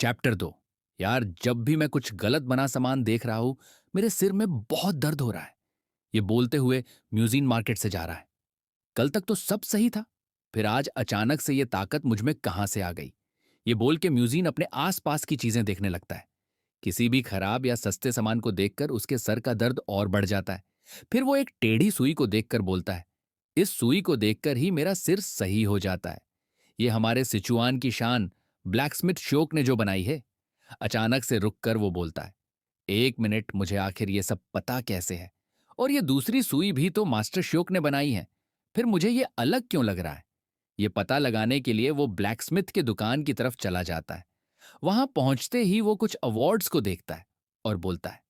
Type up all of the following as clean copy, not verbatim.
Chapter 2। यार, जब भी मैं कुछ गलत बना सामान देख रहा हूं, मेरे सिर में बहुत दर्द हो रहा है। ये बोलते हुए म्यूजिन मार्केट से जा रहा है। कल तक तो सब सही था, फिर आज अचानक से ये ताकत मुझ में कहां से आ गई। ये बोल के म्यूजिन अपने आसपास की चीजें देखने लगता है। किसी भी खराब या सस्ते सामान को देखकर उसके सर का दर्द और बढ़ जाता है। फिर वो एक टेढ़ी सुई को देखकर बोलता है, इस सुई को देखकर ही मेरा सिर सही हो जाता है। ये हमारे सिचुआन की शान ब्लैकस्मिथ शोक ने जो बनाई है। अचानक से रुककर वो बोलता है, एक मिनट, मुझे आखिर ये सब पता कैसे है? और ये दूसरी सुई भी तो मास्टर श्योक ने बनाई है। फिर मुझे ये अलग क्यों लग रहा है? ये पता लगाने के लिए वो ब्लैकस्मिथ के दुकान की तरफ चला जाता है। वहां पहुंचते ही वो कुछ अवार्ड्स को देखता है और बोलता है,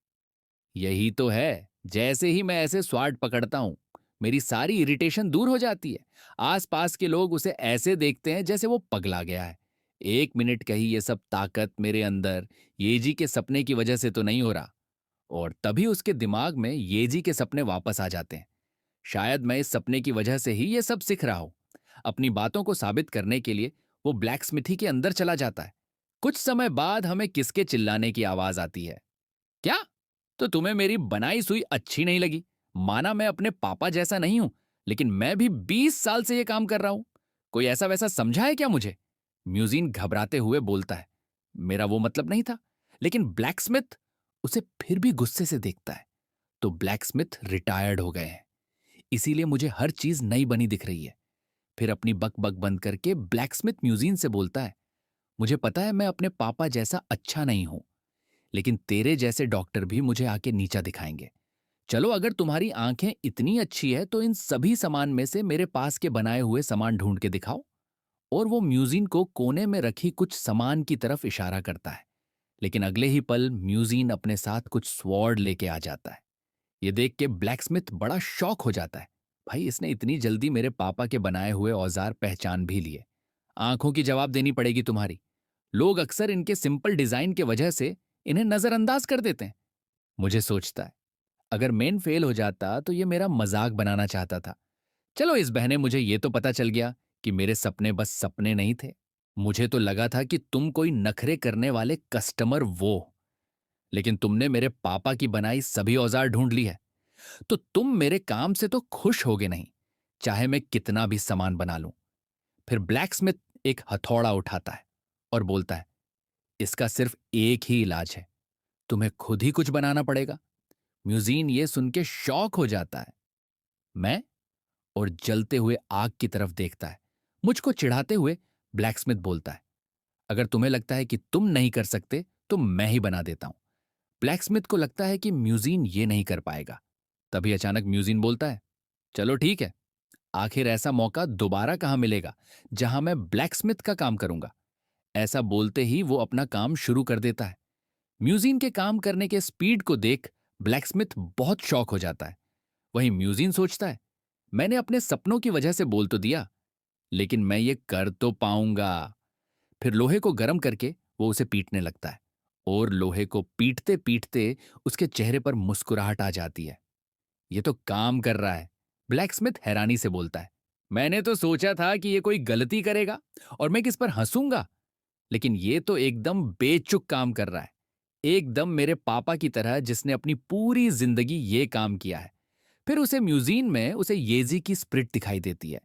यही तो है। जैसे ही मैं ऐसे स्वाड पकड़ता हूं, मेरी सारी इरिटेशन दूर हो जाती है। आसपास के लोग उसे ऐसे देखते हैं जैसे वो पगला गया है। एक मिनट, कहीं ये सब ताकत मेरे अंदर येजी के सपने की वजह से तो नहीं हो रहा? और तभी उसके दिमाग में येजी के सपने वापस आ जाते हैं। शायद मैं इस सपने की वजह से ही ये सब सीख रहा हूं। अपनी बातों को साबित करने के लिए वो ब्लैक स्मिथी के अंदर चला जाता है। कुछ समय बाद हमें किसके चिल्लाने की आवाज आती है, क्या? तो तुम्हें मेरी बनाई सुई अच्छी नहीं लगी? माना मैं अपने पापा जैसा नहीं हूं, लेकिन मैं भी 20 साल से यह काम कर रहा हूं। कोई ऐसा वैसा समझा है क्या मुझे? म्यूजिन घबराते हुए बोलता है, मेरा वो मतलब नहीं था। लेकिन ब्लैकस्मिथ उसे फिर भी गुस्से से देखता है। तो ब्लैकस्मिथ रिटायर्ड हो गए हैं, इसीलिए मुझे हर चीज नई बनी दिख रही है। फिर अपनी बक बक बंद करके ब्लैकस्मिथ म्यूजिन से बोलता है, मुझे पता है मैं अपने पापा जैसा अच्छा नहीं हूं, लेकिन तेरे जैसे डॉक्टर भी मुझे आके नीचा दिखाएंगे। चलो, अगर तुम्हारी आंखें इतनी अच्छी है तो इन सभी सामान में से मेरे पास के बनाए हुए सामान ढूंढ के दिखाओ। और वो म्यूजिन को कोने में रखी कुछ सामान की तरफ इशारा करता है। लेकिन अगले ही पल म्यूजिन अपने साथ कुछ स्वॉर्ड लेके आ जाता है। ये देख के ब्लैकस्मिथ बड़ा शॉक हो जाता है। भाई, इसने इतनी जल्दी मेरे पापा के बनाए हुए औजार पहचान भी लिए। आंखों की जवाब देनी पड़ेगी तुम्हारी। लोग अक्सर इनके सिंपल डिजाइन के वजह से इन्हें नजरअंदाज कर देते हैं। मुझे सोचता है, अगर मेन फेल हो जाता तो ये मेरा मजाक बनाना चाहता था। चलो, इस बहाने मुझे ये तो पता चल गया कि मेरे सपने बस सपने नहीं थे। मुझे तो लगा था कि तुम कोई नखरे करने वाले कस्टमर वो, लेकिन तुमने मेरे पापा की बनाई सभी औजार ढूंढ ली है। तो तुम मेरे काम से तो खुश होगे नहीं, चाहे मैं कितना भी सामान बना लूं। फिर ब्लैकस्मिथ एक हथौड़ा उठाता है और बोलता है, इसका सिर्फ एक ही इलाज है, तुम्हें खुद ही कुछ बनाना पड़ेगा। म्यूजीन ये सुन के शॉक हो जाता है। मैं? और जलते हुए आग की तरफ देखता है। मुझको चिढ़ाते हुए ब्लैकस्मिथ बोलता है, अगर तुम्हें लगता है कि तुम नहीं कर सकते तो मैं ही बना देता हूं। ब्लैकस्मिथ को लगता है कि म्यूजिन ये नहीं कर पाएगा। तभी अचानक म्यूजिन बोलता है, चलो ठीक है, आखिर ऐसा मौका दोबारा कहां मिलेगा जहां मैं ब्लैकस्मिथ का काम करूंगा। ऐसा बोलते ही वो अपना काम शुरू कर देता है। म्यूजिन के काम करने के स्पीड को देख ब्लैकस्मिथ बहुत शौक हो जाता है। वहीं म्यूजिन सोचता है, मैंने अपने सपनों की वजह से बोल तो दिया, लेकिन मैं ये कर तो पाऊंगा। फिर लोहे को गर्म करके वो उसे पीटने लगता है। और लोहे को पीटते पीटते उसके चेहरे पर मुस्कुराहट आ जाती है। ये तो काम कर रहा है, ब्लैकस्मिथ हैरानी से बोलता है। मैंने तो सोचा था कि ये कोई गलती करेगा और मैं किस पर हंसूंगा, लेकिन ये तो एकदम बेचुक काम कर रहा है। एकदम मेरे पापा की तरह, जिसने अपनी पूरी जिंदगी ये काम किया है। फिर उसे म्यूजियम में उसे येजी की स्प्रिट दिखाई देती है।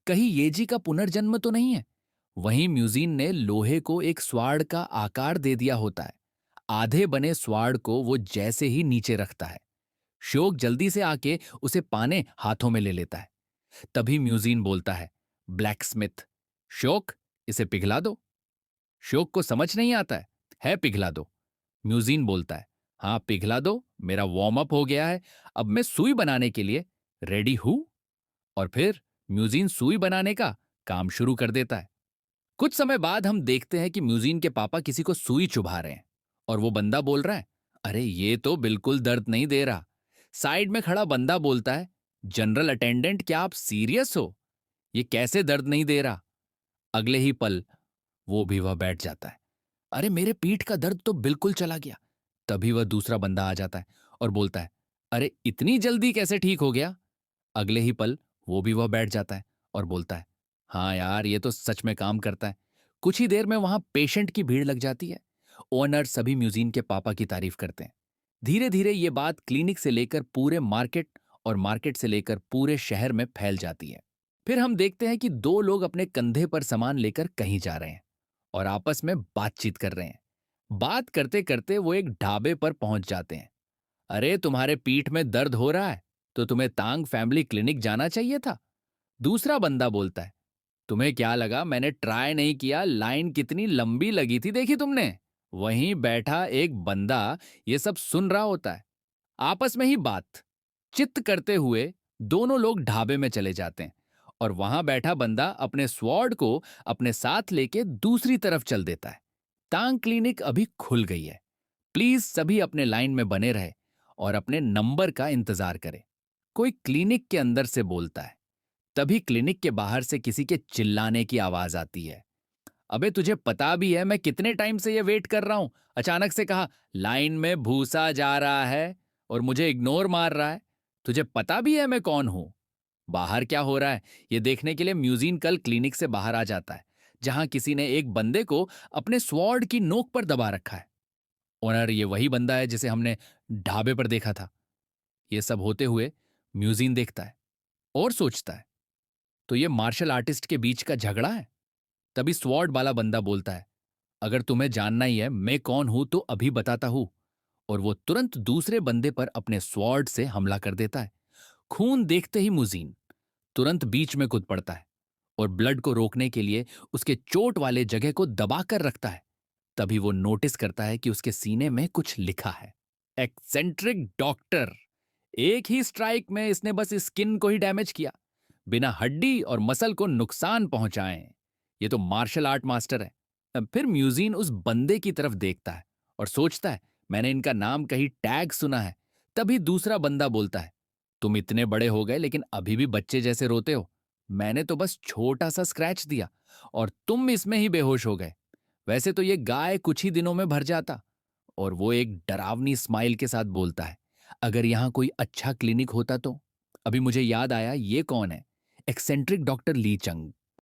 कहीं येजी का पुनर्जन्म तो नहीं है? वहीं म्यूजियम ने लोहे को एक स्वाड़ का आकार दे दिया होता है। आधे बने स्वाड़ को वो जैसे ही नीचे रखता है, शोक जल्दी से आके उसे पाने हाथों में ले लेता है। तभी म्यूजिन बोलता है, ब्लैकस्मिथ, शोक, इसे पिघला दो। शोक को समझ नहीं आता है पिघला दो। म्यूजिन बोलता है, हाँ पिघला दो, मेरा वार्म अप हो गया है, अब मैं सुई बनाने के लिए रेडी हूं। और फिर म्यूजिन सुई बनाने का काम शुरू कर देता है। कुछ समय बाद हम देखते हैं कि म्यूजिन के पापा किसी को सुई चुभा रहे हैं। और वो बंदा बोल रहा है, अरे ये तो बिल्कुल दर्द नहीं दे रहा। साइड में खड़ा बंदा बोलता है, जनरल अटेंडेंट, क्या आप सीरियस हो? ये कैसे दर्द नहीं दे रहा? अगले ही पल वो भी वह बैठ जाता है। अरे मेरे पीठ का दर्द तो बिल्कुल चला गया। तभी वह दूसरा बंदा आ जाता है और बोलता है, अरे इतनी जल्दी कैसे ठीक हो गया? अगले ही पल वो भी वह बैठ जाता है और बोलता है, हाँ यार, ये तो सच में काम करता है। कुछ ही देर में वहां पेशेंट की भीड़ लग जाती है। ओनर सभी म्यूजिन के पापा की तारीफ करते हैं। धीरे धीरे ये बात क्लिनिक से लेकर पूरे मार्केट और मार्केट से लेकर पूरे शहर में फैल जाती है। फिर हम देखते हैं कि दो लोग अपने कंधे पर सामान लेकर कहीं जा रहे हैं और आपस में बातचीत कर रहे हैं। बात करते करते वो एक ढाबे पर पहुंच जाते हैं। अरे तुम्हारे पीठ में दर्द हो रहा है तो तुम्हें तांग फैमिली क्लिनिक जाना चाहिए था। दूसरा बंदा बोलता है, तुम्हें क्या लगा मैंने ट्राई नहीं किया, लाइन कितनी लंबी लगी थी देखी तुमने। वहीं बैठा एक बंदा ये सब सुन रहा होता है। आपस में ही बात चित्त करते हुए दोनों लोग ढाबे में चले जाते हैं और वहां बैठा बंदा अपने स्वॉर्ड को अपने साथ लेके दूसरी तरफ चल देता है। टांग क्लिनिक अभी खुल गई है। प्लीज सभी अपने लाइन में बने रहे और अपने नंबर का इंतजार करें। कोई क्लिनिक के अंदर से बोलता है। तभी क्लिनिक के बाहर से किसी के चिल्लाने की आवाज आती है। अबे तुझे पता भी है मैं कितने टाइम से ये वेट कर रहा हूं। अचानक से कहा, लाइन में भूसा जा रहा है और मुझे इग्नोर मार रहा है। तुझे पता भी है मैं कौन हूं। बाहर क्या हो रहा है ये देखने के लिए म्यूजिन कल क्लिनिक से बाहर आ जाता है, जहां किसी ने एक बंदे को अपने स्वॉर्ड की नोक पर दबा रखा है। ओनर ये वही बंदा है जिसे हमने ढाबे पर देखा था। ये सब होते हुए म्यूजिन देखता है और सोचता है, तो ये मार्शल आर्टिस्ट के बीच का झगड़ा है। तभी स्वॉर्ड वाला बंदा बोलता है, अगर तुम्हें जानना ही है मैं कौन हूं तो अभी बताता हूं। और वो तुरंत दूसरे बंदे पर अपने स्वॉर्ड से हमला कर देता है। खून देखते ही मुजीन तुरंत बीच में कूद पड़ता है और ब्लड को रोकने के लिए उसके चोट वाले जगह को दबाकर रखता है। तभी वो नोटिस करता है कि उसके सीने में कुछ लिखा है, एक्सेंट्रिक डॉक्टर। एक ही स्ट्राइक में इसने बस स्किन को ही डैमेज किया, बिना हड्डी और मसल को नुकसान पहुंचाए। ये तो मार्शल आर्ट मास्टर है। फिर म्यूजीन उस बंदे की तरफ देखता है और सोचता है, मैंने इनका नाम कहीं टैग सुना है। तभी दूसरा बंदा बोलता है, तुम इतने बड़े हो गए लेकिन अभी भी बच्चे जैसे रोते हो। मैंने तो बस छोटा सा स्क्रैच दिया और तुम इसमें ही बेहोश हो गए। वैसे तो ये गाय कुछ ही दिनों में भर जाता। और वो एक डरावनी स्माइल के साथ बोलता है, अगर यहां कोई अच्छा क्लिनिक होता तो। अभी मुझे याद आया ये कौन है, एक्सेंट्रिक डॉक्टर ली चंग।